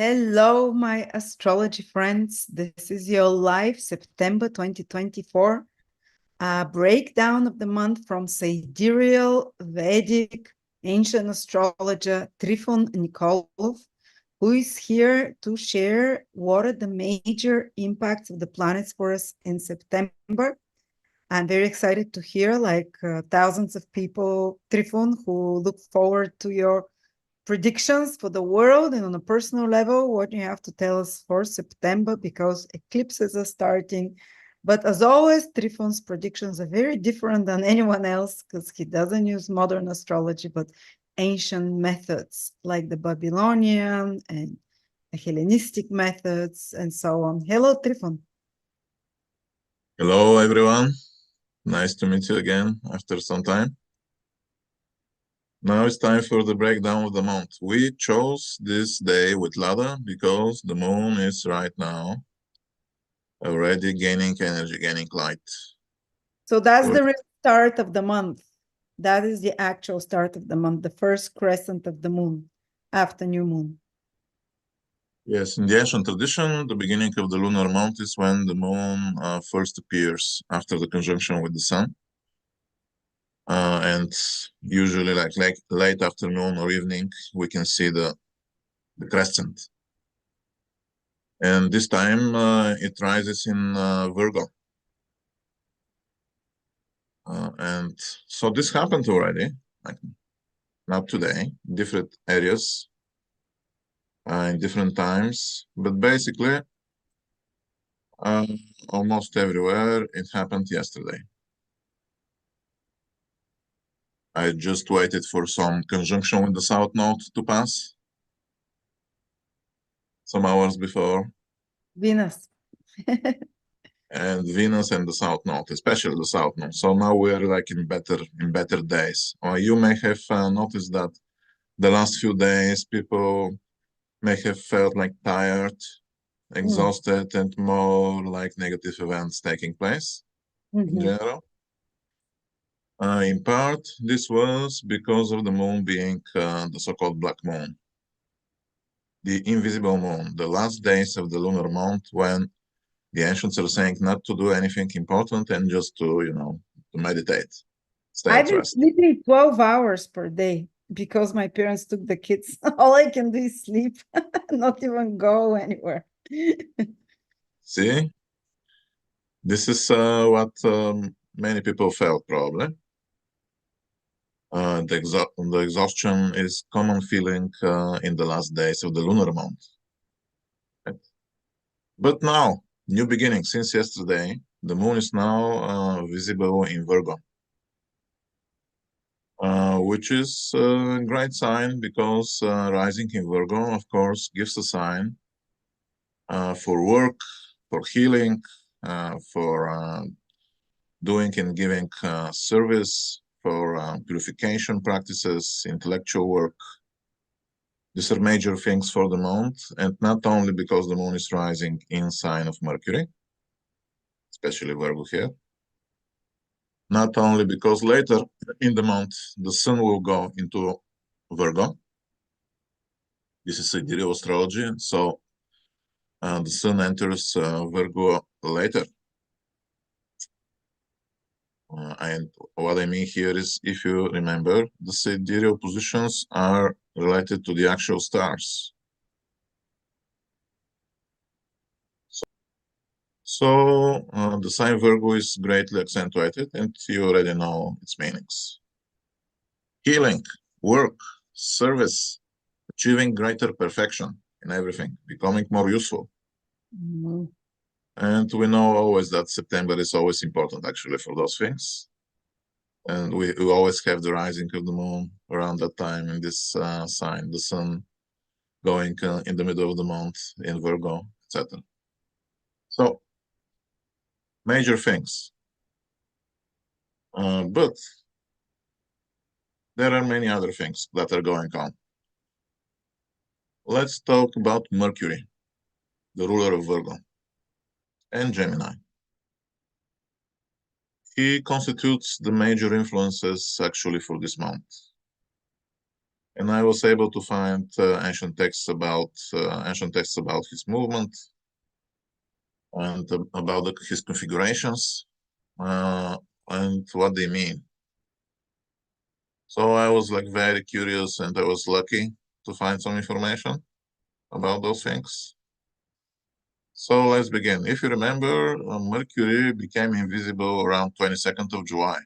Hello, my astrology friends. This is your live September 2024 breakdown of the month from Sidereal Vedic ancient astrologer Trifon Nikolov, who is here to share what are the major impacts of the planets for us in September. I'm very excited to hear, thousands of people, Trifon, who look forward to your predictions for the world and on a personal level, what you have to tell us for September, because eclipses are starting. But as always, Trifon's predictions are very different than anyone else because he doesn't use modern astrology, but ancient methods like the Babylonian and the Hellenistic methods and so on. Hello, Trifon. Hello, everyone. Nice to meet you again after some time. Now it's time for the breakdown of the month. We chose this day with Lada because the moon is right now already gaining energy, gaining light. So that's the start of the month. That is the actual start of the month, the first crescent of the moon after new moon. Yes, in the ancient tradition, the beginning of the lunar month is when the moon first appears after the conjunction with the sun. And usually like late afternoon or evening, we can see the crescent. And this time it rises in Virgo. And so this happened already, like not today, different areas, in different times, but basically almost everywhere it happened yesterday. I just waited for some conjunction with the South Node to pass some hours before. Venus. And Venus and the South Node, especially the South Node. So now we're like in better days. Or you may have noticed that the last few days people may have felt like tired, exhausted, and more like negative events taking place in general. In part, this was because of the moon being the so-called black moon, the invisible moon, the last days of the lunar month when the ancients are saying not to do anything important and just to, to meditate, stay I've at been rest. sleeping 12 hours per day because my parents took the kids. All I can do is sleep, not even go anywhere. See, this is what many people felt probably. The exhaustion is common feeling in the last days of the lunar month. Right? But now, new beginning since yesterday, the moon is now visible in Virgo, which is a great sign because rising in Virgo, of course, gives a sign for work, for healing, for doing and giving service, for purification practices, intellectual work. These are major things for the month, and not only because the moon is rising in sign of Mercury, especially Virgo here, not only because later in the month the sun will go into Virgo. This is Sidereal Astrology, so the sun enters Virgo later. And what I mean here is, if you remember, the sidereal positions are related to the actual stars. So the sign Virgo is greatly accentuated, and you already know its meanings. Healing, work, service, achieving greater perfection in everything, becoming more useful. And we know always that September is always important, actually, for those things. And we always have the rising of the moon around that time in this sign, the sun going in the middle of the month in Virgo, etc. So, major things. But there are many other things that are going on. Let's talk about Mercury, the ruler of Virgo, and Gemini. He constitutes the major influences actually for this month. And I was able to find ancient texts about his movement and about his configurations and what they mean. So I was like very curious, and I was lucky to find some information about those things. So let's begin. If you remember, Mercury became invisible around 22nd of July.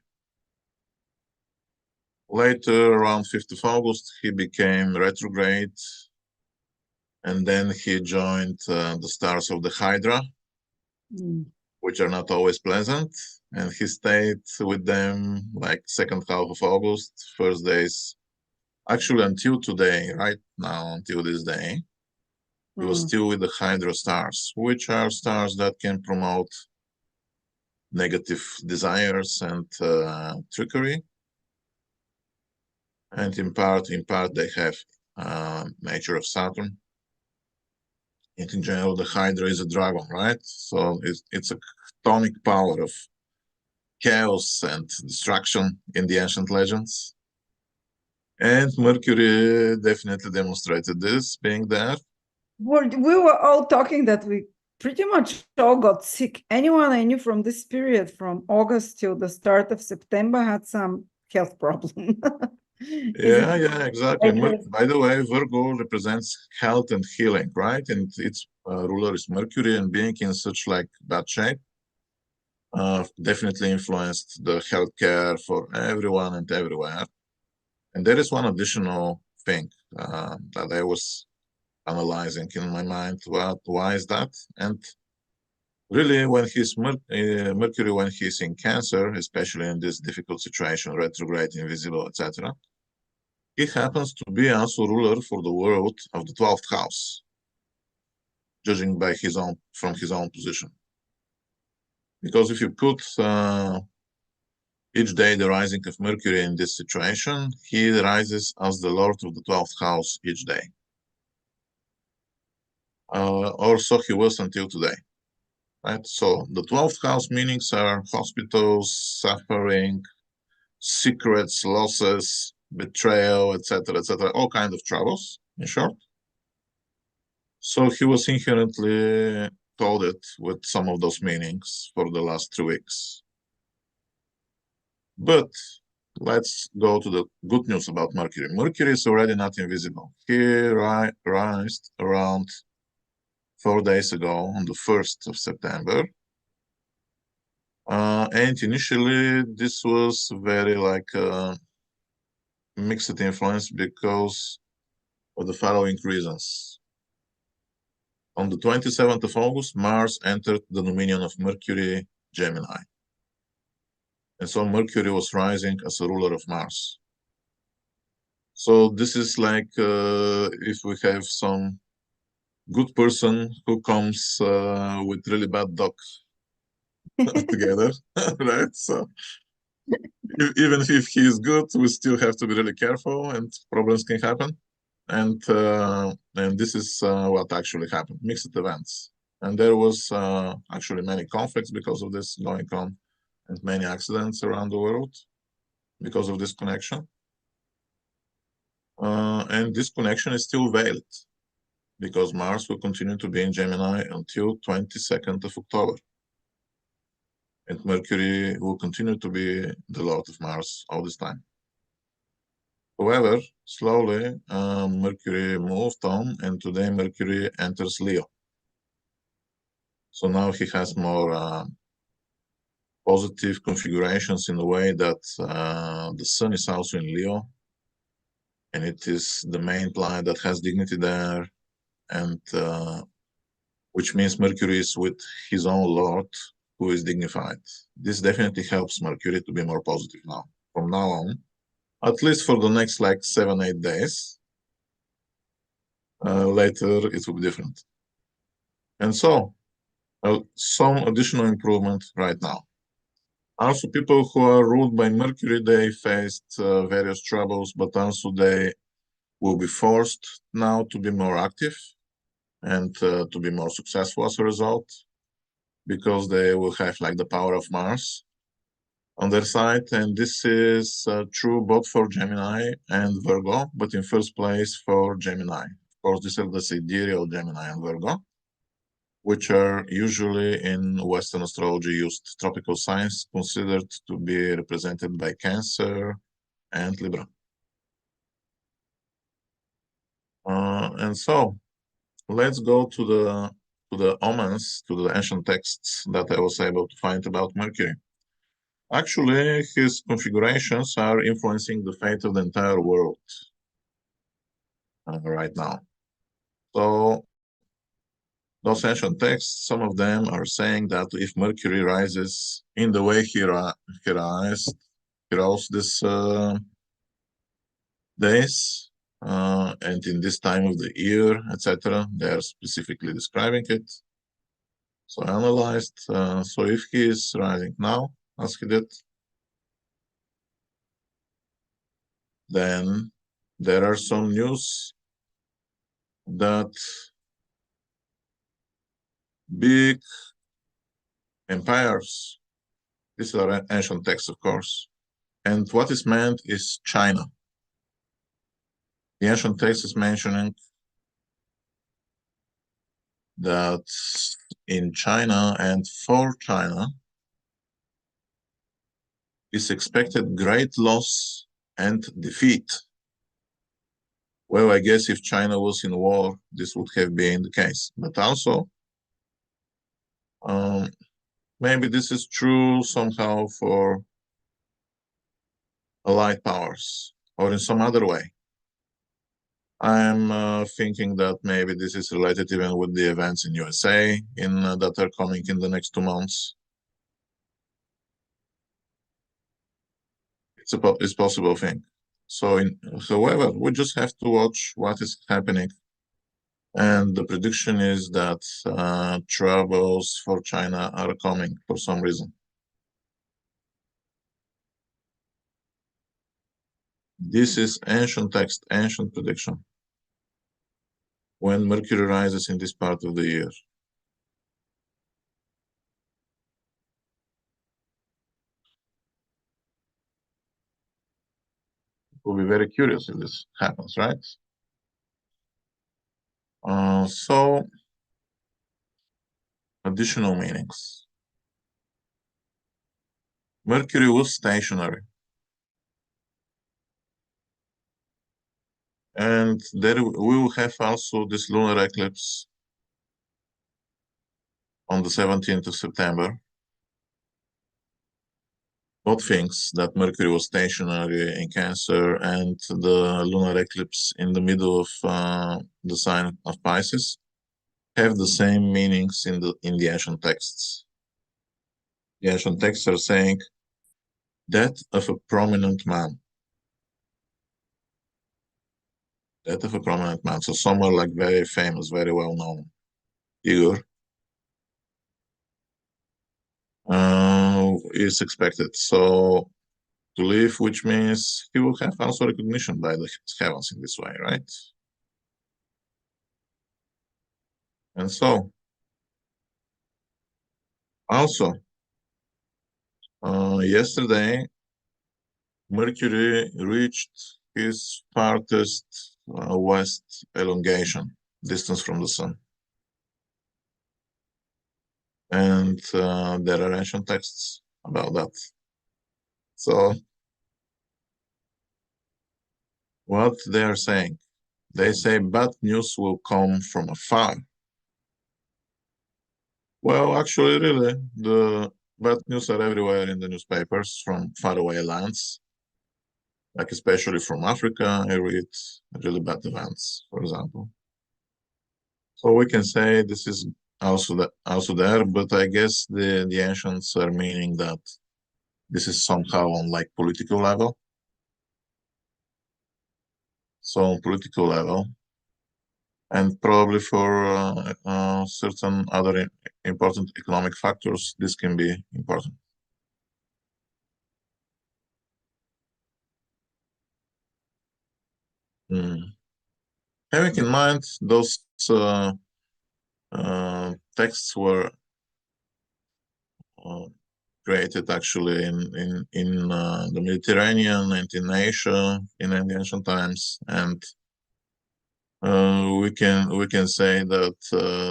Later, around 5th of August, he became retrograde, and then he joined the stars of the Hydra, which are not always pleasant. And he stayed with them like second half of August, first days, actually until today, right now, until this day. He was still with the Hydra stars, which are stars that can promote negative desires and trickery. And in part, they have nature of Saturn. And in general, the Hydra is a dragon, right? So it's a tonic power of chaos and destruction in the ancient legends. And Mercury definitely demonstrated this, being there. We were all talking that we pretty much all got sick. Anyone I knew from this period, from August till the start of September, had some health problem. Yeah, exactly. By the way, Virgo represents health and healing, right? And its ruler is Mercury, and being in such like bad shape definitely influenced the healthcare for everyone and everywhere. And there is one additional thing that I was analyzing in my mind. Why is that? And really, when he's Mercury, when he's in Cancer, especially in this difficult situation, retrograde, invisible, etc., he happens to be also ruler for the world of the 12th house, judging by from his own position. Because if you put each day the rising of Mercury in this situation, he rises as the lord of the 12th house each day. Or so he was until today. Right? So the 12th house meanings are hospitals, suffering, secrets, losses, betrayal, etc., all kinds of troubles, in short. So he was inherently coded with some of those meanings for the last 3 weeks. But let's go to the good news about Mercury. Mercury is already not invisible. He rised around 4 days ago on the 1st of September. And initially, this was very like mixed influence because of the following reasons. On the 27th of August, Mars entered the dominion of Mercury, Gemini. And so Mercury was rising as a ruler of Mars. So this is like if we have some good person who comes with really bad dog together, right? So even if he is good, we still have to be really careful, and problems can happen. And this is what actually happened, mixed events. And there was actually many conflicts because of this going on, and many accidents around the world because of this connection. And this connection is still valid because Mars will continue to be in Gemini until 22nd of October. And Mercury will continue to be the lord of Mars all this time. However, slowly, Mercury moved on, and today Mercury enters Leo. So now he has more positive configurations in the way that the Sun is also in Leo, and it is the main planet that has dignity there, and which means Mercury is with his own lord, who is dignified. This definitely helps Mercury to be more positive now, from now on, at least for the next like 7-8 days. Later, it will be different. And so, some additional improvement right now. Also, people who are ruled by Mercury, they faced various troubles, but also they will be forced now to be more active and to be more successful as a result, because they will have like the power of Mars. on their side, and this is true both for Gemini and Virgo, but in first place for Gemini. Of course, these are the sidereal Gemini and Virgo, which are usually in Western astrology used tropical signs considered to be represented by Cancer and Libra. And so let's go to the omens, to the ancient texts that I was able to find about Mercury. Actually, his configurations are influencing the fate of the entire world right now. So those ancient texts, some of them are saying that if Mercury rises in the way he rose this days, and in this time of the year, etc., they are specifically describing it. So I analyzed, so if he is rising now, as he did, then there are some news that big empires, these are ancient texts, of course, and what is meant is China. The ancient text is mentioning that in China and for China is expected great loss and defeat. Well, I guess if China was in war, this would have been the case. But also, maybe this is true somehow for allied powers or in some other way. I'm thinking that maybe this is related even with the events in USA that are coming in the next 2 months. It's a possible thing. So, however, we just have to watch what is happening. And the prediction is that troubles for China are coming for some reason. This is ancient text, ancient prediction. When Mercury rises in this part of the year. We'll be very curious if this happens, right? So, additional meanings. Mercury was stationary. And there we will have also this lunar eclipse on the 17th of September. Both things, that Mercury was stationary in Cancer and the lunar eclipse in the middle of the sign of Pisces, have the same meanings in the ancient texts. The ancient texts are saying death of a prominent man. Death of a prominent man. So someone like very famous, very well known figure is expected. So to live, which means he will have also recognition by the heavens in this way, right? And so, also, yesterday, Mercury reached his farthest west elongation, distance from the sun. And there are ancient texts about that. So, what they are saying, they say bad news will come from afar. Well, actually, really, the bad news are everywhere in the newspapers from faraway lands, like especially from Africa. I read really bad events, for example. So we can say this is also there, but I guess the ancients are meaning that this is somehow on like political level. So on political level, and probably for certain other important economic factors, this can be important. Having in mind those texts were created actually in the Mediterranean and in Asia in the ancient times, and we can say that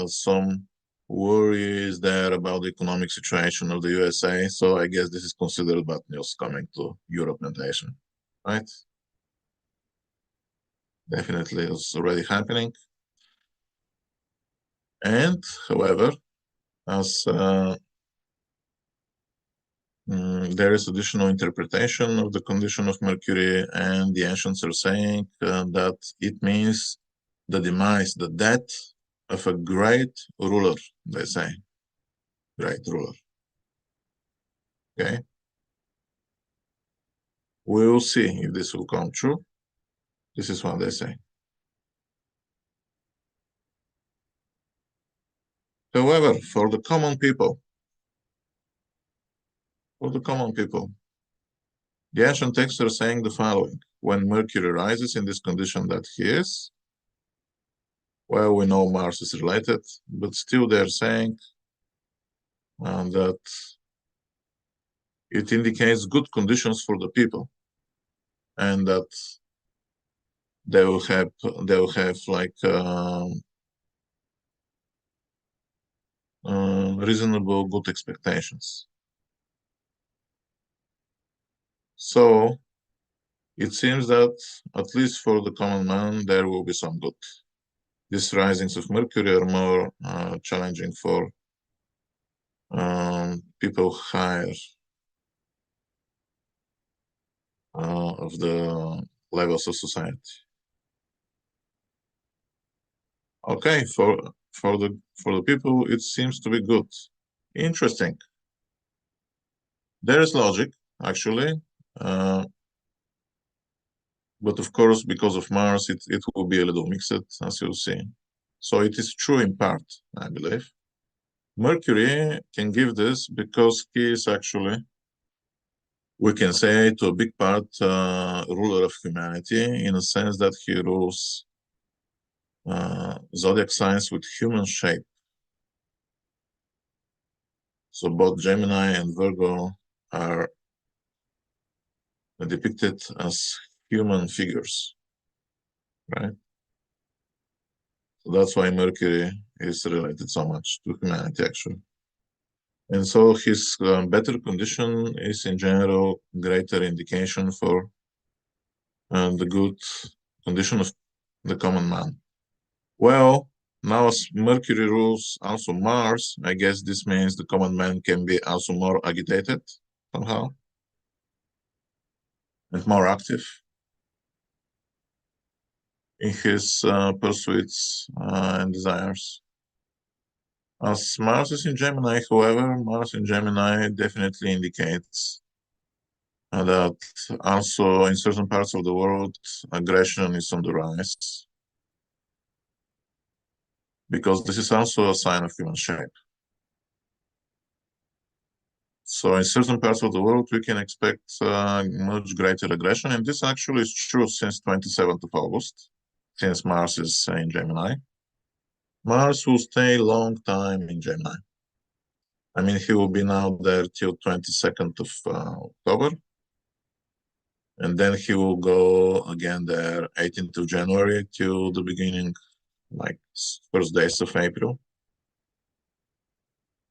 some worry is there about the economic situation of the USA. So I guess this is considered bad news coming to Europe and Asia, right? Definitely, it's already happening. And however, as there is additional interpretation of the condition of Mercury, and the ancients are saying that it means the demise, the death of a great ruler, they say. Great ruler. Okay. We will see if this will come true. This is what they say. However, for the common people, the ancient texts are saying the following: when Mercury rises in this condition that he is, well, we know Mars is related, but still they're saying that it indicates good conditions for the people, and that they will have like reasonable good expectations. So it seems that at least for the common man there will be some good. These risings of Mercury are more challenging for people higher of the levels of society. Okay, for the people it seems to be good. Interesting. There is logic actually, but of course because of Mars it will be a little mixed, as you'll see. So it is true in part, I believe. Mercury can give this because he is actually, we can say, to a big part ruler of humanity, in a sense that he rules zodiac signs with human shape. So both Gemini and Virgo are depicted as human figures, right? So that's why Mercury is related so much to humanity, actually. And so his better condition is in general greater indication for the good condition of the common man. Well, now as Mercury rules also Mars, I guess this means the common man can be also more agitated somehow and more active in his pursuits and desires. As Mars is in Gemini, however, Mars in Gemini definitely indicates that also in certain parts of the world, aggression is on the rise, because this is also a sign of human shape. So in certain parts of the world, we can expect much greater aggression, and this actually is true since 27th of August, since Mars is in Gemini. Mars will stay a long time in Gemini. I mean, he will be now there till 22nd of October, and then he will go again there 18th of January till the beginning, like first days of April.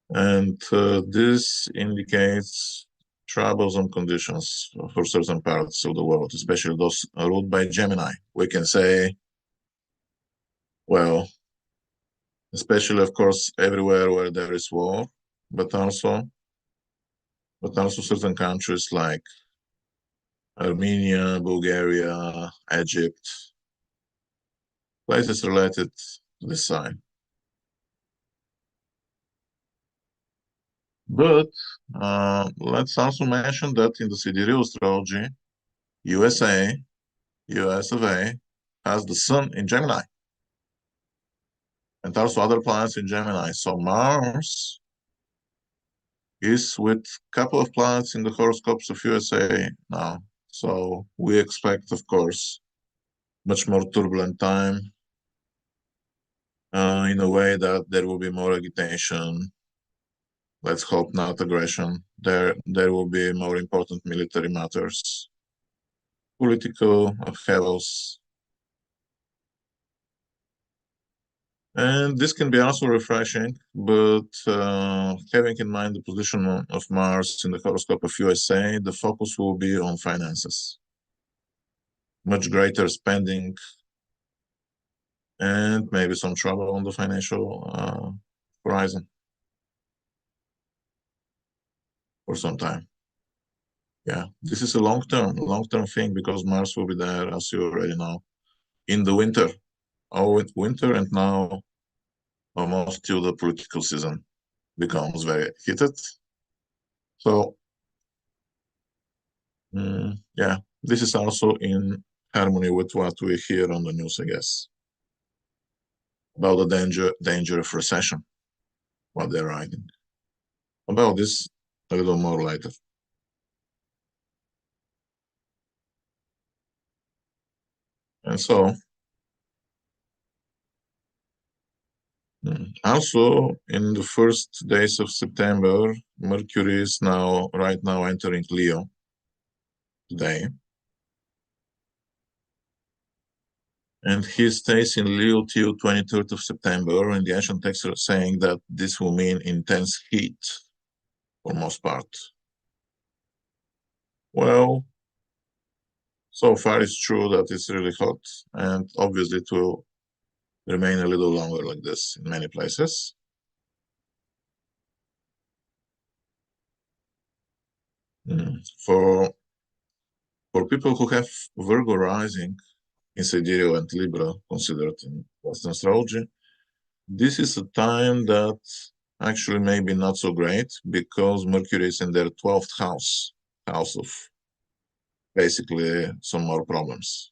And this indicates troublesome conditions for certain parts of the world, especially those ruled by Gemini. We can say, well, especially, of course, everywhere where there is war, but also certain countries like Armenia, Bulgaria, Egypt, places related to this sign. But let's also mention that in the Sidereal Astrology, USA, US of A, has the Sun in Gemini, and also other planets in Gemini. So Mars is with a couple of planets in the horoscopes of USA now. So we expect, of course, much more turbulent time in a way that there will be more agitation. Let's hope not aggression, there will be more important military matters, political upheavals. And this can be also refreshing, but having in mind the position of Mars in the horoscope of USA, the focus will be on finances. Much greater spending and maybe some trouble on the financial horizon for some time. Yeah, this is a long-term thing because Mars will be there, as you already know, in the winter. Oh, winter, and now almost till the political season becomes very heated. So, yeah, this is also in harmony with what we hear on the news, I guess, about the danger of recession, what they're writing. About this a little more later. And so, also in the first days of September, Mercury is right now entering Leo today. And he stays in Leo till 23rd of September, and the ancient texts are saying that this will mean intense heat for most part. Well, so far it's true that it's really hot, and obviously it will remain a little longer like this in many places. For people who have Virgo rising in Sidereal and Libra, considered in Western astrology, this is a time that actually maybe not so great because Mercury is in their 12th house of basically some more problems.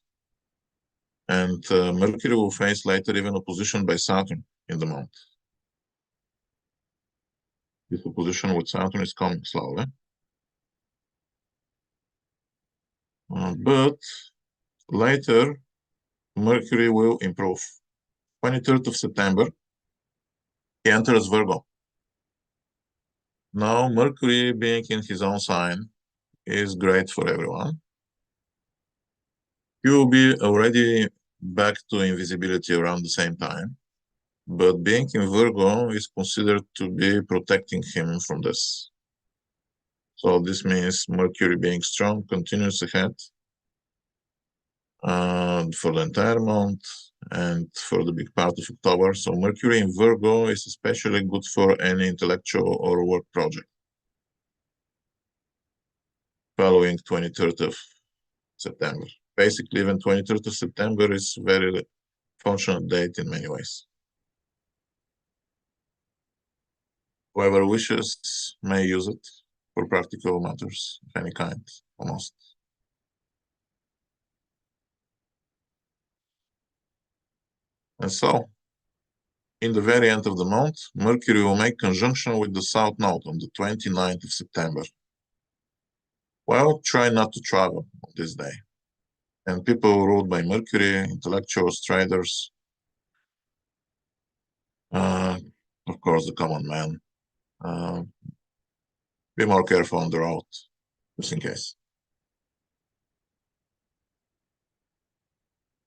And Mercury will face later even opposition by Saturn in the month. This opposition with Saturn is coming slowly. But later, Mercury will improve. 23rd of September, he enters Virgo. Now, Mercury being in his own sign is great for everyone. He will be already back to invisibility around the same time, but being in Virgo is considered to be protecting him from this. So this means Mercury being strong continues ahead for the entire month and for the big part of October. So Mercury in Virgo is especially good for any intellectual or work project following 23rd of September. Basically, even 23rd of September is a very functional date in many ways. Whoever wishes may use it for practical matters of any kind, almost. And so, in the very end of the month, Mercury will make conjunction with the South Node on the 29th of September. Well, try not to travel on this day. And people ruled by Mercury, intellectuals, traders, of course, the common man, be more careful on the road, just in case.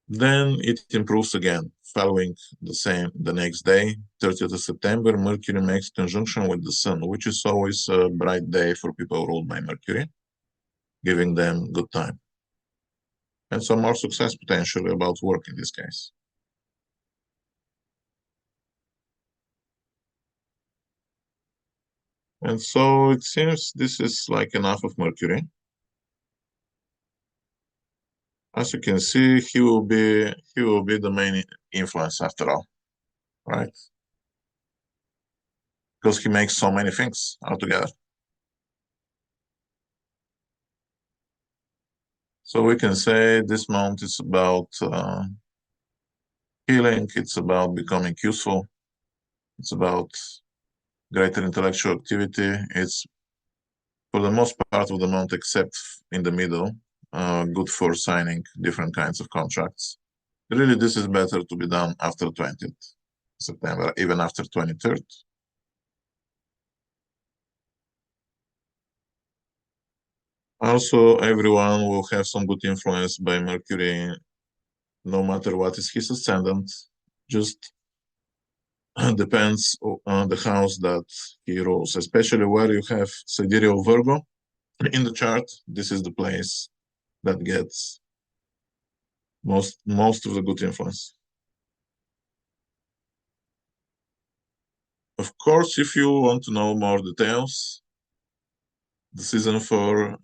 Then it improves again, following the next day, 30th of September, Mercury makes conjunction with the Sun, which is always a bright day for people ruled by Mercury, giving them good time. And some more success potentially about work in this case. And so it seems this is like enough of Mercury. As you can see, he will be the main influence after all, right? Because he makes so many things altogether. So we can say this month is about healing, it's about becoming useful, it's about greater intellectual activity. It's for the most part of the month, except in the middle, good for signing different kinds of contracts. Really, this is better to be done after 20th September, even after 23rd. Also, everyone will have some good influence by Mercury, no matter what is his ascendant. Just depends on the house that he rules, especially where you have Sidereal Virgo in the chart. This is the place that gets most of the good influence. Of course, if you want to know more details, the season for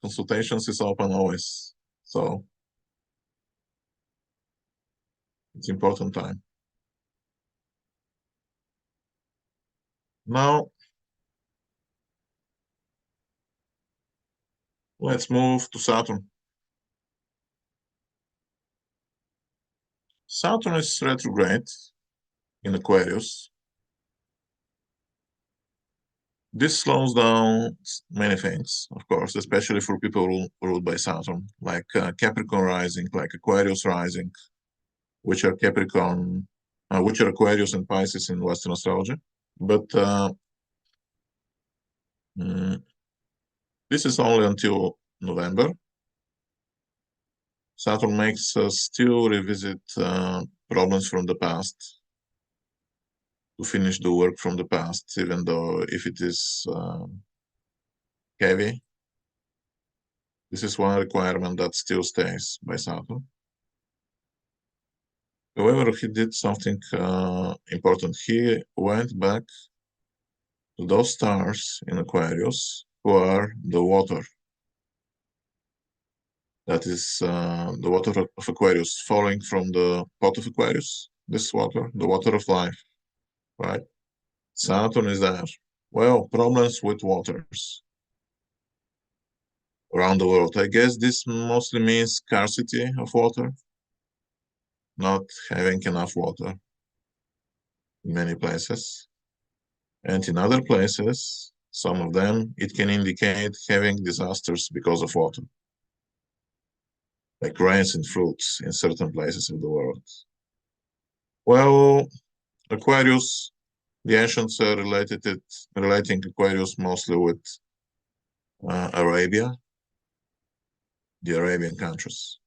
consultations is open always. So it's important time. Now, let's move to Saturn. Saturn is retrograde in Aquarius. This slows down many things, of course, especially for people ruled by Saturn, like Capricorn rising, like Aquarius rising, which are Aquarius and Pisces in Western astrology. But this is only until November. Saturn makes us still revisit problems from the past, to finish the work from the past, even though if it is heavy. This is one requirement that still stays by Saturn. However, he did something important. He went back to those stars in Aquarius who are the water. That is the water of Aquarius falling from the pot of Aquarius. This water, the water of life, right? Saturn is there. Well, problems with waters around the world. I guess this mostly means scarcity of water, not having enough water in many places. And in other places, some of them, it can indicate having disasters because of water, like rains and floods in certain places of the world. Well, Aquarius, the ancients are relating Aquarius mostly with Arabia, the Arabian countries.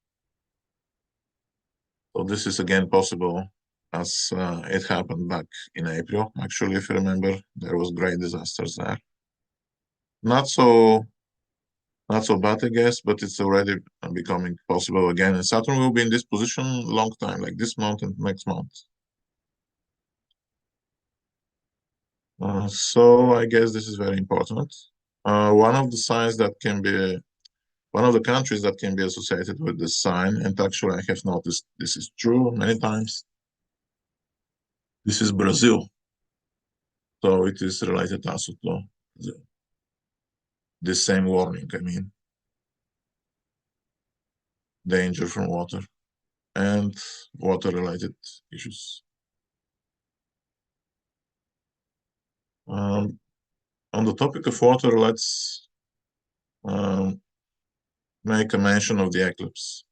So this is again possible as it happened back in April. Actually, if you remember, there was great disasters there. Not so bad, I guess, but it's already becoming possible again. And Saturn will be in this position long time, like this month and next month. So I guess this is very important. One of the countries that can be associated with this sign, and actually I have noticed this is true many times. This is Brazil. So it is related also to this same warning, I mean, danger from water and water-related issues. On the topic of water, let's make a mention of the eclipse.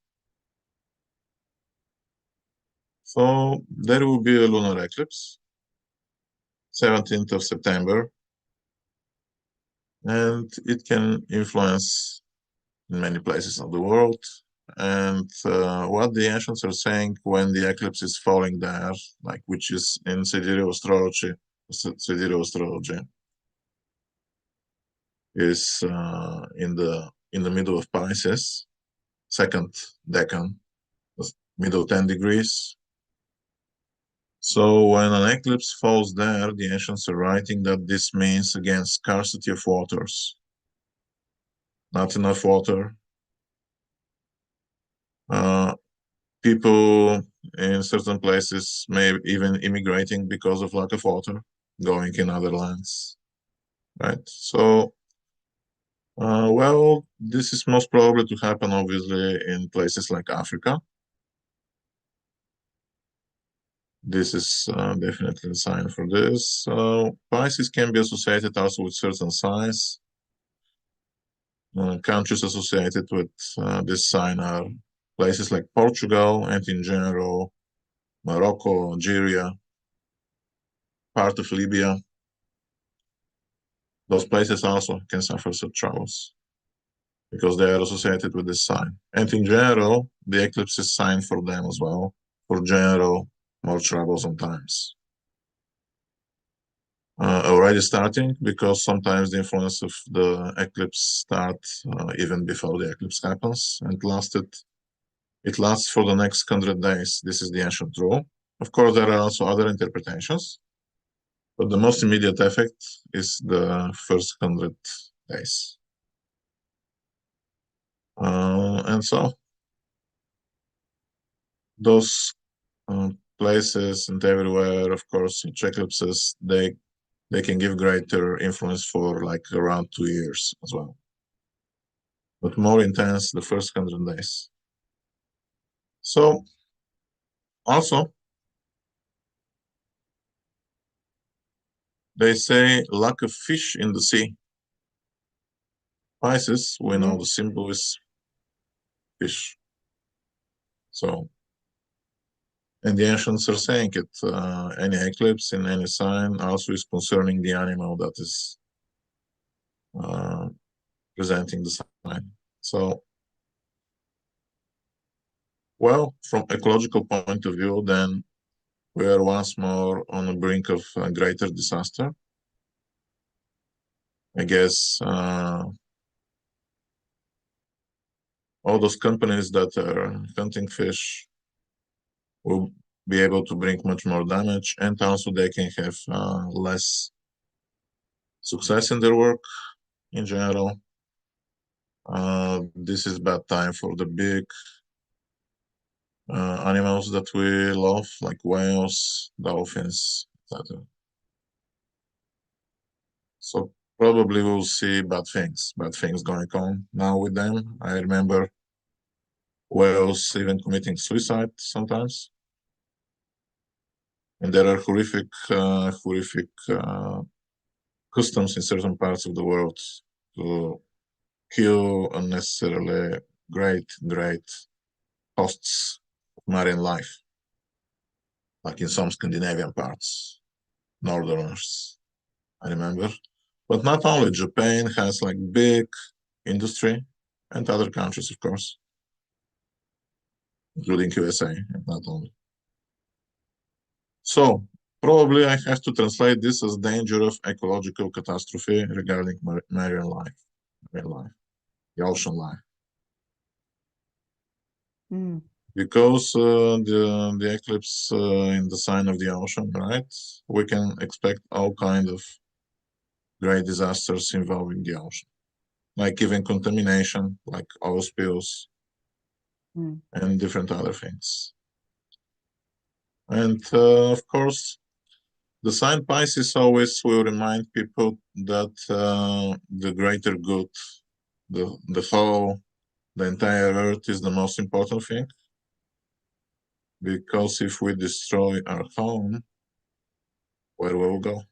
So there will be a lunar eclipse, 17th of September, and it can influence in many places of the world. And what the ancients are saying when the eclipse is falling there, like which is in Sidereal Astrology, is in the middle of Pisces, second decan, middle 10 degrees. So when an eclipse falls there, the ancients are writing that this means, again, scarcity of waters. Not enough water. People in certain places may even immigrating because of lack of water, going in other lands, right? So, well, this is most probably to happen, obviously, in places like Africa. This is definitely a sign for this. Pisces can be associated also with certain signs. Countries associated with this sign are places like Portugal and in general, Morocco, Algeria, part of Libya. Those places also can suffer such troubles. because they are associated with this sign. And in general, the eclipse is sign for them as well, for general, more troublesome times. Already starting, because sometimes the influence of the eclipse starts even before the eclipse happens, and it lasts for the next 100 days. This is the ancient rule. Of course, there are also other interpretations, but the most immediate effect is the first 100 days. And so those places and everywhere, of course, each eclipses, they can give greater influence for like around 2 years as well, but more intense the first 100 days. So also, they say lack of fish in the sea. Pisces, we know the symbol is fish. So, and the ancients are saying it, any eclipse in any sign also is concerning the animal that is presenting the sign. So, well, from ecological point of view, then we are once more on the brink of a greater disaster. I guess all those companies that are hunting fish will be able to bring much more damage, and also they can have less success in their work in general. This is bad time for the big animals that we love, like whales, dolphins, etc. So probably we'll see bad things going on now with them. I remember whales even committing suicide sometimes. And there are horrific customs in certain parts of the world to kill unnecessarily great hosts of marine life, like in some Scandinavian parts, northerners, I remember. But not only, Japan has like big industry, and other countries, of course, including USA, and not only. So probably I have to translate this as danger of ecological catastrophe regarding marine life, the ocean life. Because the eclipse in the sign of the ocean, right? We can expect all kind of great disasters involving the ocean, like even contamination, like oil spills, and different other things. And of course, the sign Pisces always will remind people that the greater good, the whole, the entire Earth is the most important thing. Because if we destroy our home, where will we go?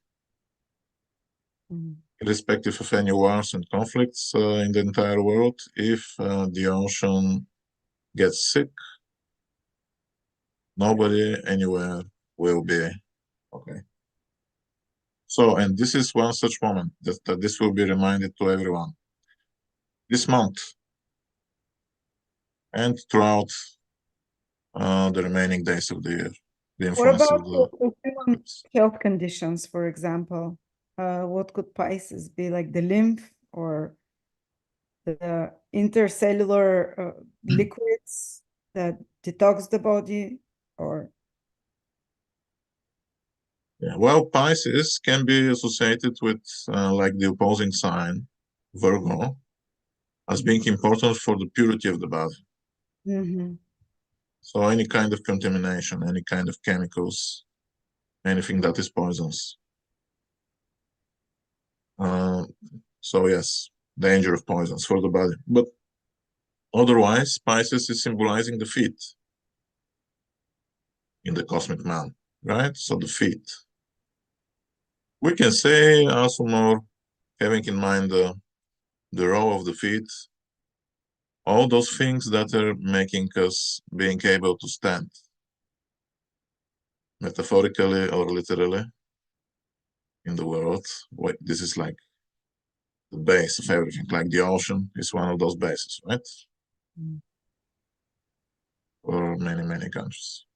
Irrespective of any wars and conflicts in the entire world, if the ocean gets sick, nobody anywhere will be okay. So, and this is one such moment that this will be reminded to everyone this month and throughout the remaining days of the year. The What influence about of the human health conditions, for example? What could Pisces be, like the lymph or the intercellular liquids that detox the body, or? Yeah, well, Pisces can be associated with like the opposing sign, Virgo, as being important for the purity of the body. So any kind of contamination, any kind of chemicals, anything that is poisonous. So yes, danger of poisons for the body. But otherwise, Pisces is symbolizing the feet in the cosmic man, right? So the feet. We can say also more having in mind the role of the feet, all those things that are making us being able to stand, metaphorically or literally, in the world. This is like the base of everything, like the ocean is one of those bases, right? Mm. For many, many countries.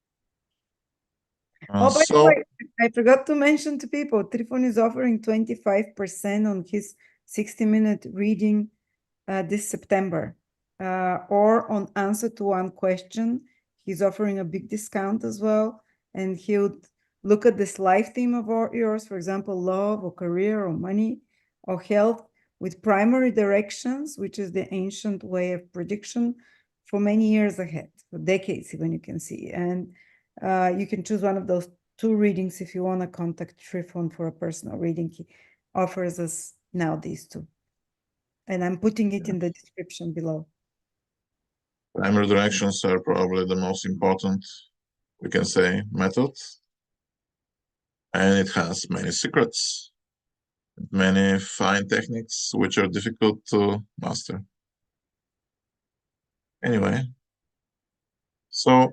Oh, by the So, way, I forgot to mention to people, Trifon is offering 25% on his 60-minute reading this September, or on answer to one question. He's offering a big discount as well, and he'll look at this life theme of yours, for example, love or career or money or health, with primary directions, which is the ancient way of prediction for many years ahead, for decades even, you can see. And you can choose one of those two readings if you want to contact Trifon for a personal reading. He offers us now these two. And I'm putting it in the description below. primary directions are probably the most important, we can say, method. And it has many secrets, many fine techniques which are difficult to master. Anyway, so,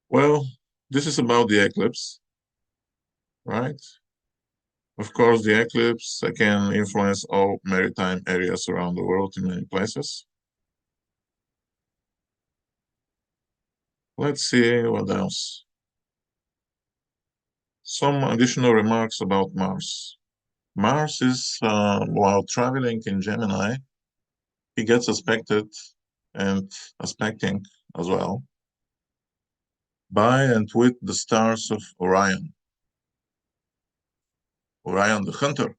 well, this is about the eclipse, right? Of course, the eclipse can influence all maritime areas around the world in many places. Let's see what else. Some additional remarks about Mars. Mars is, while traveling in Gemini, he gets aspected and aspecting as well by and with the stars of Orion. Orion the hunter,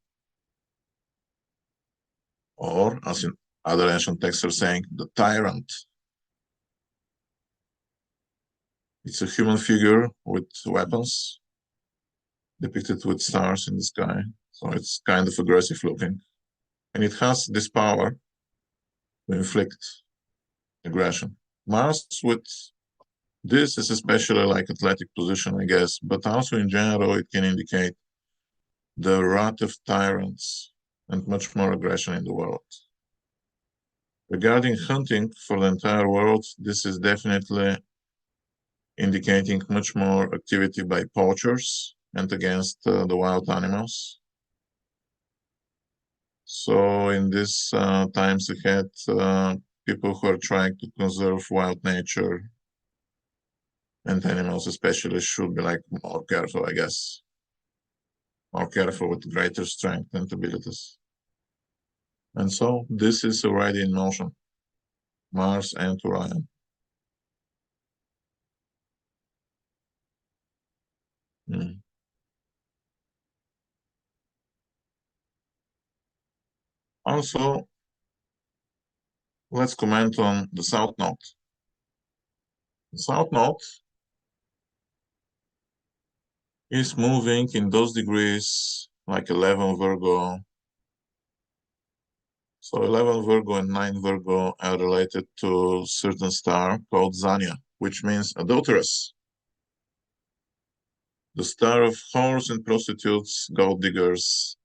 or as in other ancient texts are saying, the tyrant. It's a human figure with weapons depicted with stars in the sky. So it's kind of aggressive looking. And it has this power to inflict aggression. Mars with this is especially like athletic position, I guess, but also in general, it can indicate the wrath of tyrants and much more aggression in the world. Regarding hunting for the entire world, this is definitely indicating much more activity by poachers and against the wild animals. So in these times ahead, people who are trying to conserve wild nature and animals especially should be like more careful, I guess. More careful with greater strength and abilities. And so this is already in motion, Mars and Orion. Also, let's comment on the South Node. The South Node is moving in those degrees like 11 Virgo. So 11 Virgo and 9 Virgo are related to a certain star called Zania, which means adulteress. The star of whores and prostitutes, gold diggers,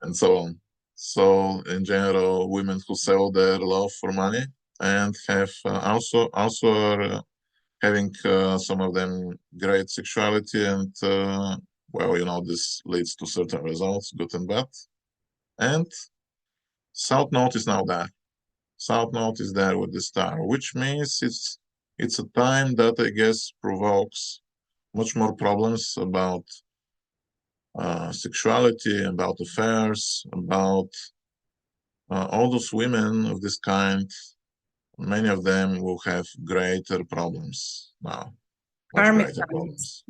and so on. So in general, women who sell their love for money and have also are having some of them great sexuality and well, you know, this leads to certain results, good and bad. And South Node is now there. South Node is there with the star, which means it's a time that I guess provokes much more problems about sexuality, about affairs, about all those women of this kind. Many of them will have greater problems now, much Karmic greater times. problems.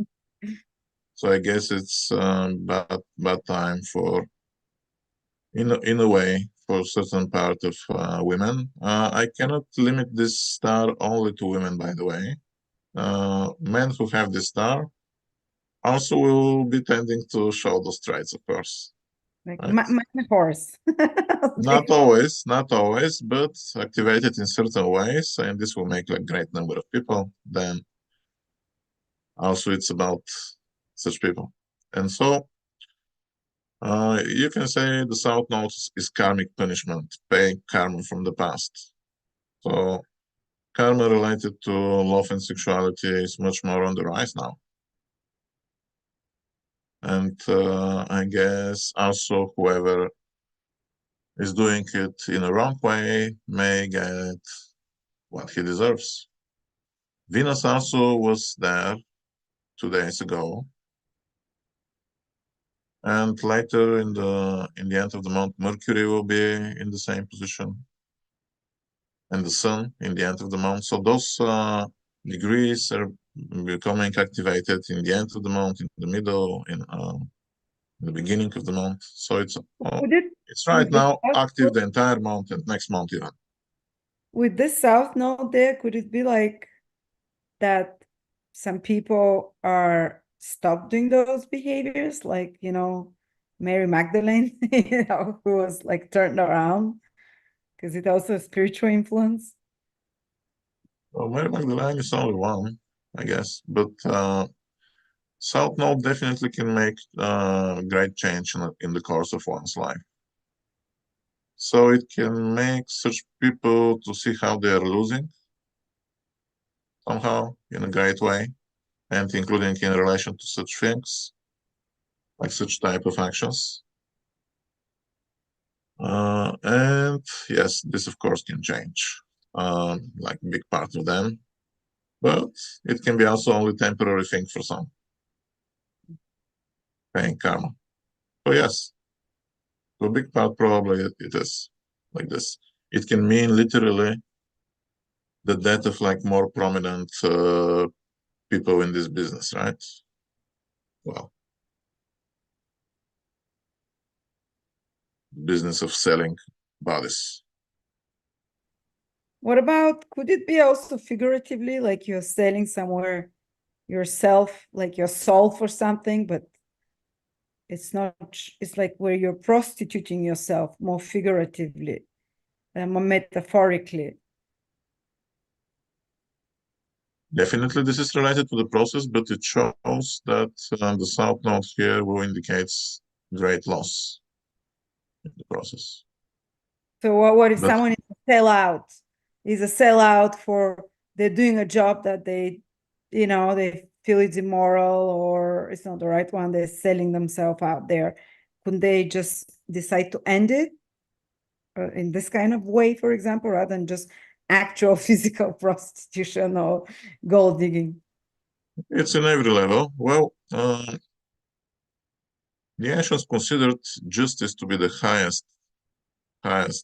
So I guess it's bad time for, in a way, for a certain part of women. I cannot limit this star only to women, by the way. Men who have this star also will be tending to show those traits, of course. Like Right? my horse. Not always, but activated in certain ways, and this will make a great number of people. Then also it's about such people. And so you can say the South Node is karmic punishment, paying karma from the past. So karma related to love and sexuality is much more on the rise now. And I guess also whoever is doing it in a wrong way may get what he deserves. Venus also was there 2 days ago. And later in the end of the month, Mercury will be in the same position, and the Sun in the end of the month. So those degrees are becoming activated in the end of the month, in the middle, in the beginning of the month. So it's right now active the entire month and next month even. With this South Node there, could it be like that some people are stopped doing those behaviors, like, Mary Magdalene, who was like turned around because it also has spiritual influence? Well, Mary Magdalene is only one, I guess, but South Node definitely can make great change in the course of one's life. So it can make such people to see how they are losing somehow in a great way, and including in relation to such things, like such type of actions. And yes, this of course can change, like a big part of them, but it can be also only temporary thing for some, paying karma. So yes, to a big part probably it is like this. It can mean literally the death of like more prominent people in this business, right? Well, business of selling bodies. What about, could it be also figuratively, like you're selling somewhere yourself, like your soul for something, but it's not, it's like where you're prostituting yourself more figuratively, more metaphorically? Definitely, this is related to the process, but it shows that the South Node here will indicates great loss in the process. So what if someone is a sellout? Is a sellout for they're doing a job that they feel it's immoral or it's not the right one. They're selling themselves out there. Couldn't they just decide to end it in this kind of way, for example, rather than just actual physical prostitution or gold digging? It's in every level. Well, the ancients considered justice to be the highest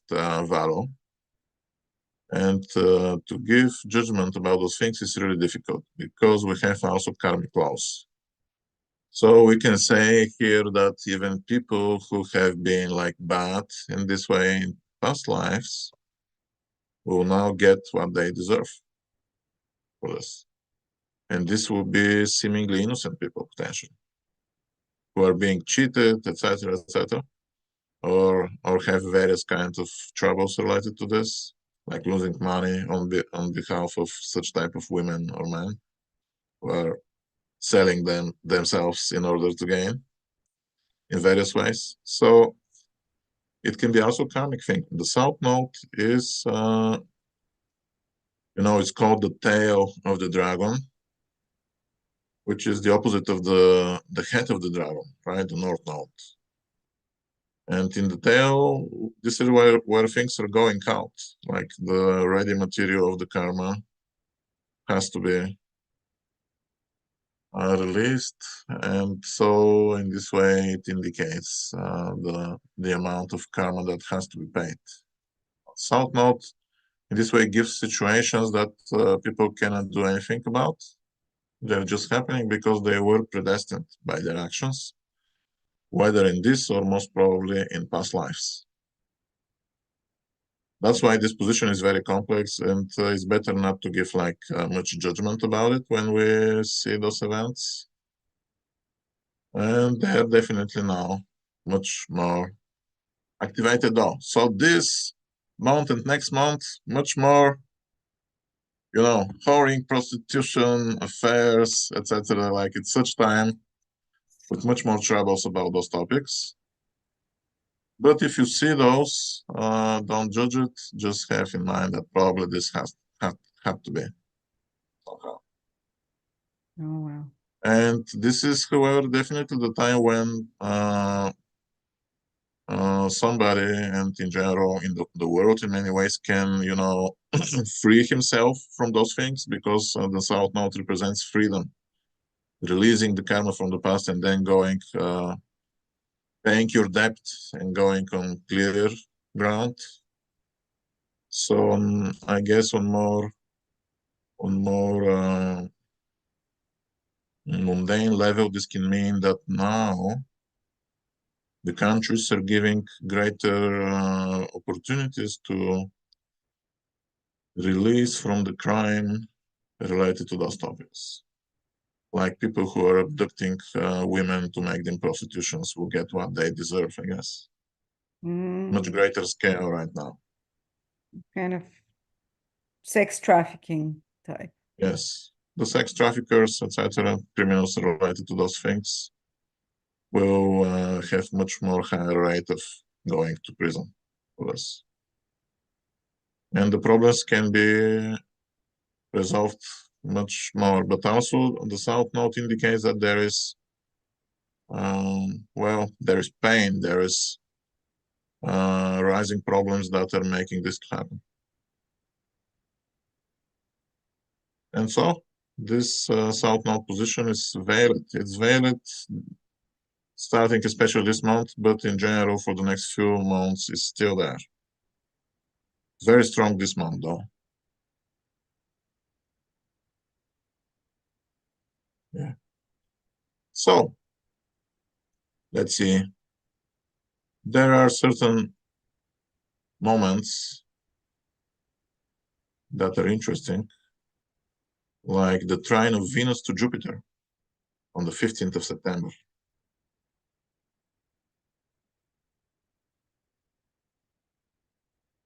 value, and to give judgment about those things is really difficult because we have also karmic laws. So we can say here that even people who have been like bad in this way in past lives will now get what they deserve for this. And this will be seemingly innocent people potentially who are being cheated, etc., etc., or have various kinds of troubles related to this, like losing money on behalf of such type of women or men who are selling themselves in order to gain in various ways. So it can be also karmic thing. The South Node is, it's called the tail of the dragon, which is the opposite of the head of the dragon, right? The North Node. And in the tail, this is where things are going out, like the ready material of the karma has to be released, and so in this way it indicates the amount of karma that has to be paid. South Node in this way gives situations that people cannot do anything about. They're just happening because they were predestined by their actions, whether in this or most probably in past lives. That's why this position is very complex, and it's better not to give like much judgment about it when we see those events. And they are definitely now much more activated though. So this month and next month, much more, whoring, prostitution, affairs, etc. Like it's such time with much more troubles about those topics. But if you see those, don't judge it. Just have in mind that probably this has to be somehow. Oh, wow. And this is, however, definitely the time when somebody, and in general in the world in many ways, can, you know, free himself from those things, because the South Node represents freedom, releasing the karma from the past and then going, paying your debt and going on clear ground. So I guess on more mundane level, this can mean that now the countries are giving greater opportunities to release from the crime related to those topics. Like people who are abducting women to make them prostitutions will get what they deserve, I guess. Much greater scale right now. Kind of sex trafficking type. Yes. The sex traffickers, etc., criminals related to those things will have much more higher rate of going to prison for this. And the problems can be resolved much more, but also the South Node indicates that there is, well, there is pain, there is rising problems that are making this happen. And so this South Node position is valid. It's valid starting especially this month, but in general for the next few months it's still there. Very strong this month though. Yeah. So let's see. There are certain moments that are interesting, like the trine of Venus to Jupiter on the 15th of September.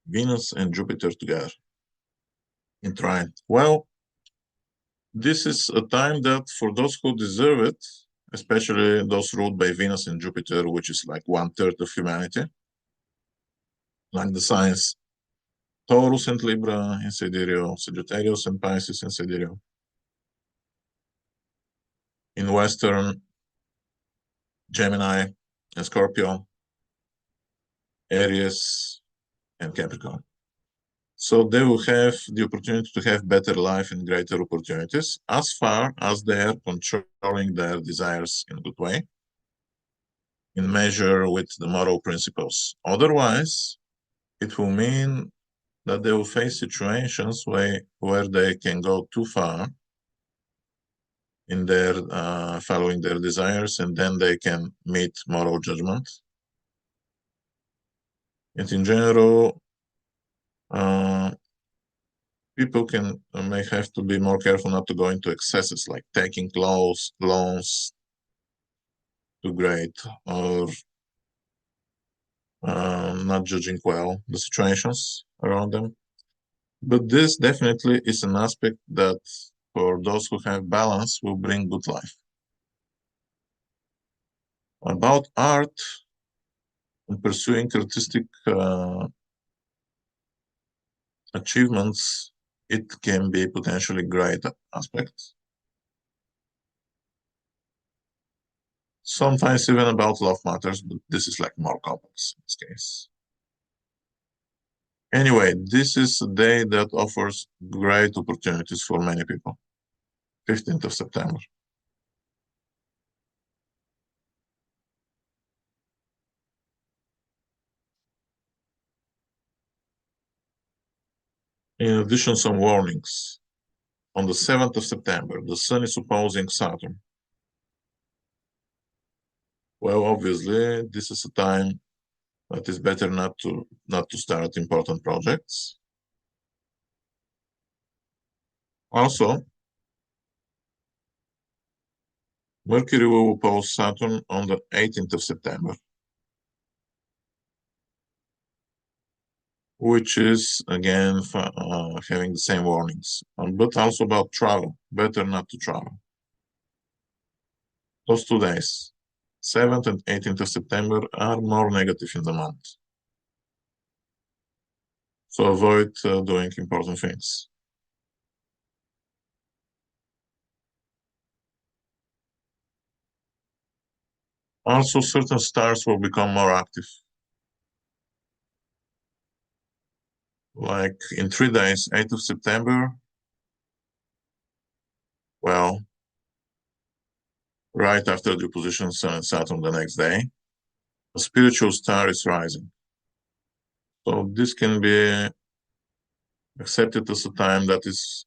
Venus and Jupiter together in trine. Well, this is a time that for those who deserve it, especially those ruled by Venus and Jupiter, which is like 1/3 of humanity, like the signs Taurus and Libra in Sidereal, Sagittarius and Pisces in Sidereal. In Western, Gemini and Scorpio, Aries and Capricorn. So they will have the opportunity to have better life and greater opportunities as far as they are controlling their desires in a good way, in measure with the moral principles. Otherwise, it will mean that they will face situations where they can go too far in their following their desires, and then they can meet moral judgment. And in general, people may have to be more careful not to go into excesses, like taking loans too great, or not judging well the situations around them. But this definitely is an aspect that, for those who have balance, will bring good life. About art and pursuing artistic achievements, it can be potentially great aspect. Sometimes even about love matters, but this is like more complex in this case. Anyway, this is a day that offers great opportunities for many people. 15th of September. In addition, some warnings. On the 7th of September, the Sun is opposing Saturn. Well, obviously, this is a time that is better not to start important projects. Also, Mercury will oppose Saturn on the 18th of September, which is, again, having the same warnings, but also about travel. Better not to travel. Those 2 days, 7th and 18th of September, are more negative in the month. So avoid doing important things. Also, certain stars will become more active. Like in 3 days, 8th of September, well, right after the opposition Sun and Saturn the next day, a spiritual star is rising. So this can be accepted as a time that is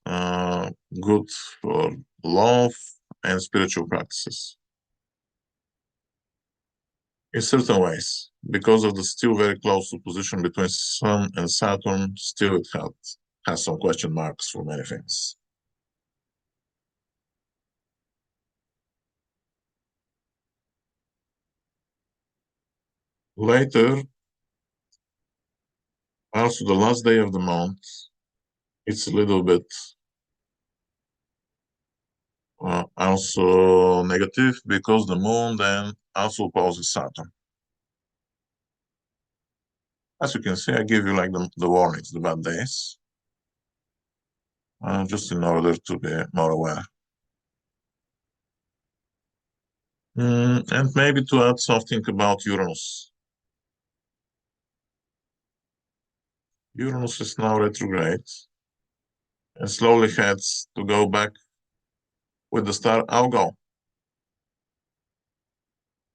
good for love and spiritual practices. In certain ways, because of the still very close opposition between Sun and Saturn, still it has some question marks for many things. Later, also the last day of the month, it's a little bit also negative because the moon then also opposes Saturn. As you can see, I give you like the warnings, the bad days, just in order to be more aware. And maybe to add something about Uranus. Uranus is now retrograde and slowly heads to go back with the star Algol.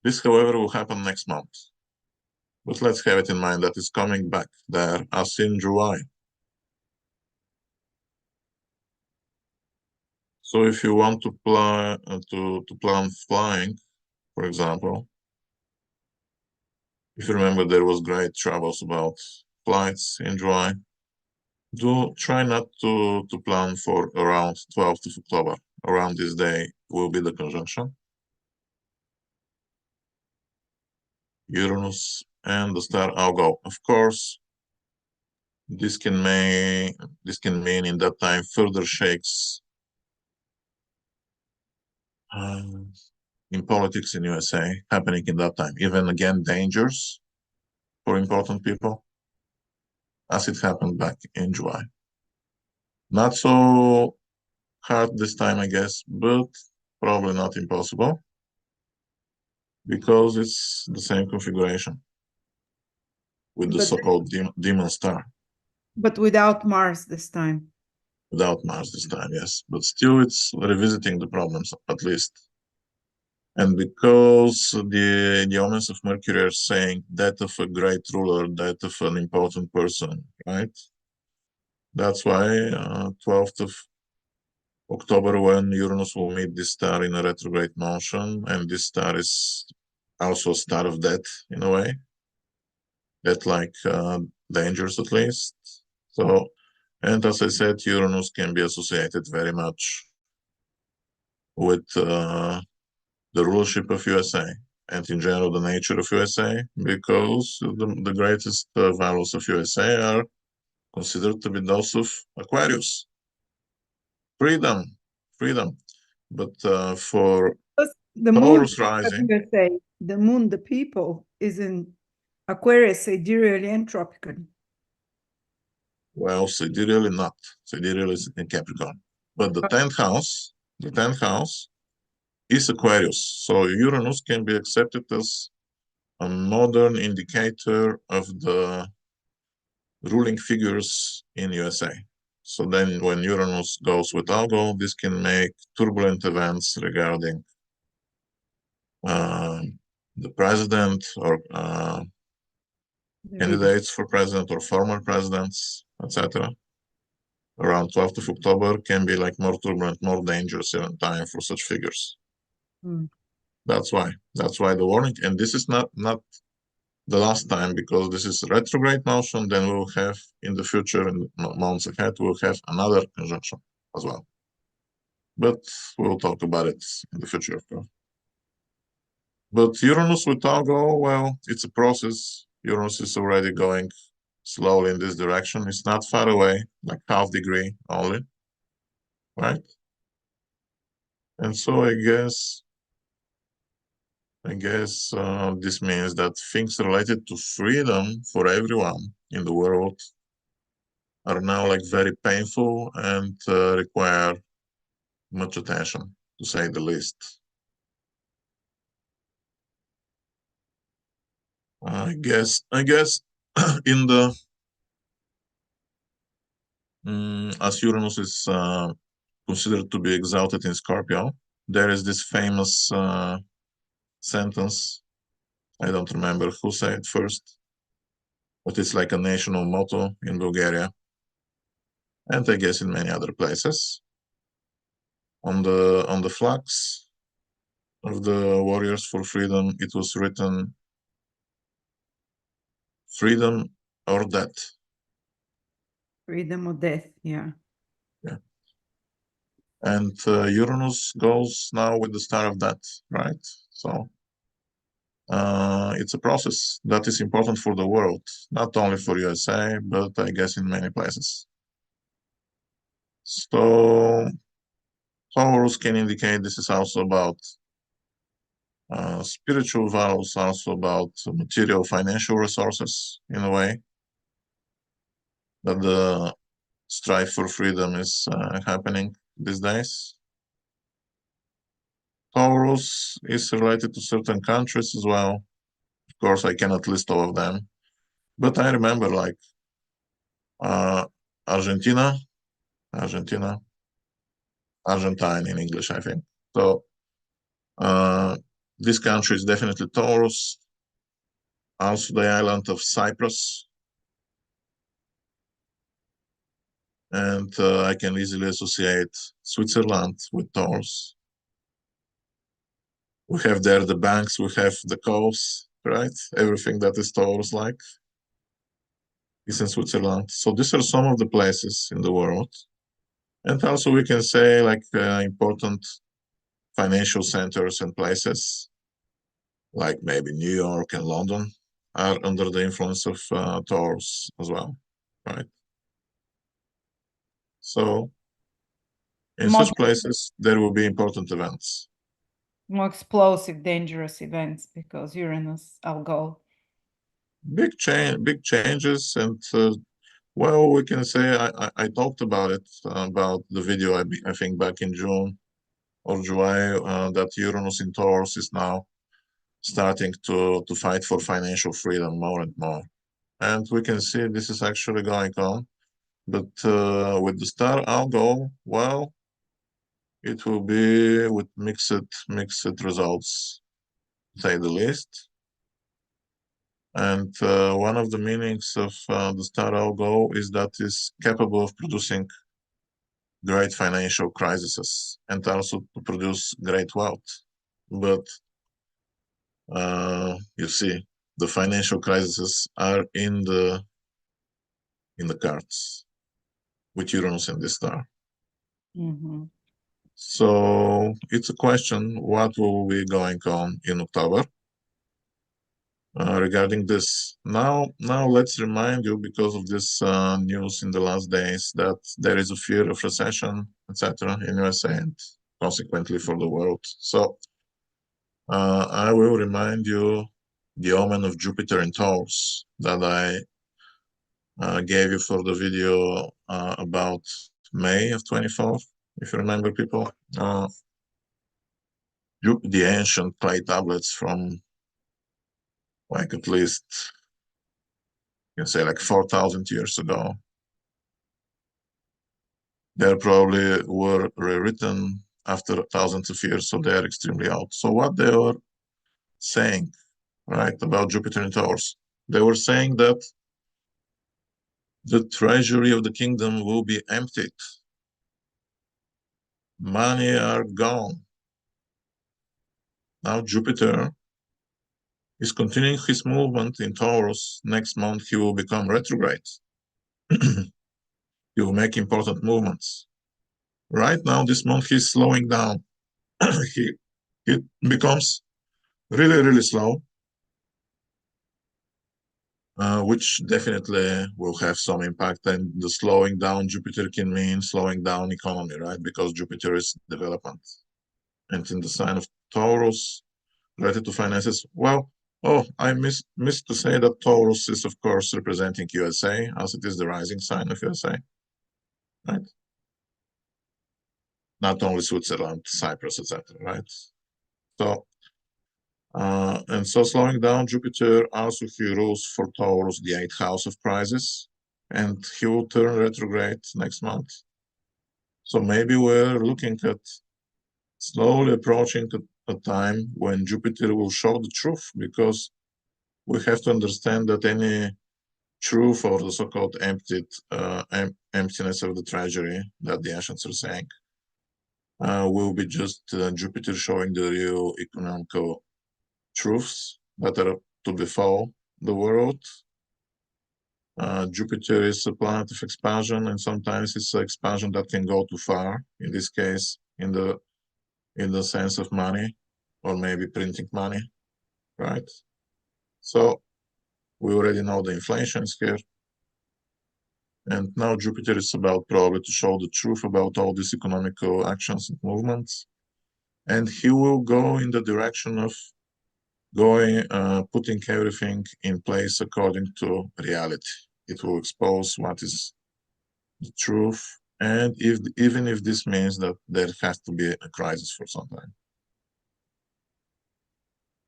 This, however, will happen next month. But let's have it in mind that it's coming back there as in July. So if you want to plan flying, for example, if you remember there was great troubles about flights in July, do try not to plan for around 12th of October. Around this day will be the conjunction. Uranus and the star Algol. Of course, this can mean in that time further shakes in politics in USA happening in that time. Even again, dangers for important people, as it happened back in July. Not so hard this time, I guess, but probably not impossible because it's the same configuration with the so-called demon star. But without Mars this time. Without Mars this time, yes. But still, it's revisiting the problems, at least. And because the omens of Mercury are saying death of a great ruler, death of an important person, right? That's why 12th of October, when Uranus will meet this star in a retrograde motion, and this star is also a star of death in a way, death-like dangers at least. So, and as I said, Uranus can be associated very much with the rulership of USA and in general the nature of USA, because the greatest values of USA are considered to be those of Aquarius. Freedom. But for the moon, Taurus rising, the moon, the people, is in Aquarius, sidereally and tropical. well, sidereally not. Sidereal is in Capricorn. But the 10th house is Aquarius. So Uranus can be accepted as a modern indicator of the ruling figures in USA. So then when Uranus goes with Algol, this can make turbulent events regarding the president or candidates for president or former presidents, etc. Around 12th of October can be like more turbulent, more dangerous in time for such figures. That's why the warning. And this is not the last time, because this is retrograde motion. Then we'll have in the future, in the months ahead, we'll have another conjunction as well. But we'll talk about it in the future, of course. But Uranus with Algol, well, it's a process. Uranus is already going slowly in this direction. It's not far away, like half degree only, right? And so I guess this means that things related to freedom for everyone in the world are now like very painful and require much attention, to say the least. I guess in the as Uranus is considered to be exalted in Scorpio, there is this famous sentence. I don't remember who said it first, but it's like a national motto in Bulgaria, and I guess in many other places. On the flags of the warriors for freedom, it was written freedom or death. Freedom or death, yeah. Yeah. And Uranus goes now with the star of death, right? So it's a process that is important for the world, not only for USA, but I guess in many places. So Taurus can indicate this is also about spiritual values, also about material financial resources in a way, that the strive for freedom is happening these days. Taurus is related to certain countries as well. Of course, I cannot list all of them, but I remember like Argentina, Argentine in English, I think. So this country is definitely Taurus. Also the island of Cyprus. And I can easily associate Switzerland with Taurus. We have there the banks, we have the coast, right? Everything that is Taurus-like is in Switzerland. So these are some of the places in the world. And also we can say like important financial centers and places like maybe New York and London are under the influence of Taurus as well, right? So in More, such places, there will be important events. more explosive, dangerous events because Uranus, our goal. Big changes, and well, we can say I talked about it about the video I think back in June or July that Uranus in Taurus is now starting to fight for financial freedom more and more, and we can see this is actually going on. But with the star algo, well, it will be with mixed results, to say the least. And one of the meanings of the star algo is that it's capable of producing great financial crises and also to produce great wealth. But you see, the financial crises are in the cards with Uranus in this star. Mm-hmm. So it's a question, what will be going on in October regarding this? Now let's remind you, because of this news in the last days, that there is a fear of recession, etc. in USA and consequently for the world. So I will remind you the omen of Jupiter in Taurus that I gave you for the video about May of 24, if you remember, people. The ancient clay tablets from like at least, you can say like 4,000 years ago. They probably were rewritten after thousands of years, so they are extremely old. So what they were saying, right, about Jupiter in Taurus, they were saying that the treasury of the kingdom will be emptied. Money are gone. Now Jupiter is continuing his movement in Taurus. Next month he will become retrograde. He will make important movements. Right now, this month he's slowing down. he becomes really, really slow, which definitely will have some impact. And the slowing down Jupiter can mean slowing down economy, right? Because Jupiter is development. And in the sign of Taurus, related to finances, well, I missed to say that Taurus is, of course, representing USA, as it is the rising sign of USA, right? Not only Switzerland, Cyprus, etc., right? So And so slowing down, Jupiter also he rules for Taurus, the 8th house of crisis, and he will turn retrograde next month. So maybe we're looking at slowly approaching a time when Jupiter will show the truth, because we have to understand that any truth, or the so-called emptiness of the treasury that the ancients are saying, will be just Jupiter showing the real economical truths that are to befall the world. Jupiter is a planet of expansion, and sometimes it's an expansion that can go too far. In this case, in the sense of money, or maybe printing money, right? So we already know the inflation is here. And now Jupiter is about probably to show the truth about all these economical actions and movements. And he will go in the direction of putting everything in place according to reality. It will expose what is the truth, and even if this means that there has to be a crisis for some time,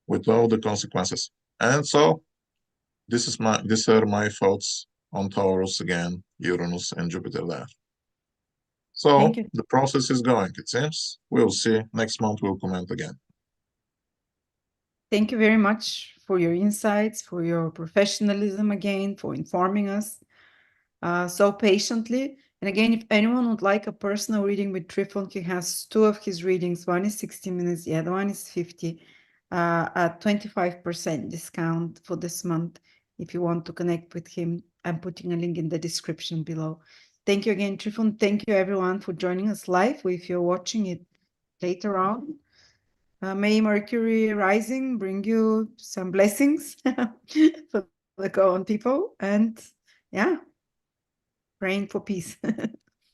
with all the consequences. And so these are my thoughts on Taurus again, Uranus and Jupiter there. So the process is going, it seems. We'll see. Next month we'll comment again. Thank you very much for your insights, for your professionalism again, for informing us so patiently. And again, if anyone would like a personal reading with Trifon, he has 2 of his readings. One is 60 minutes, the other one is 50, at 25% discount for this month. If you want to connect with him, I'm putting a link in the description below. Thank you again, Trifon. Thank you everyone for joining us live. If you're watching it later on, may Mercury rising bring you some blessings for the common people, and yeah, praying for peace.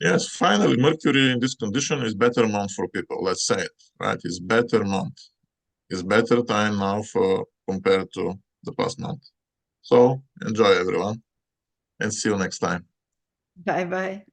Yes, finally, Mercury in this condition is better month for people. Let's say it, right? It's better month. It's better time now compared to the past month. So enjoy everyone, and see you next time. Bye-bye.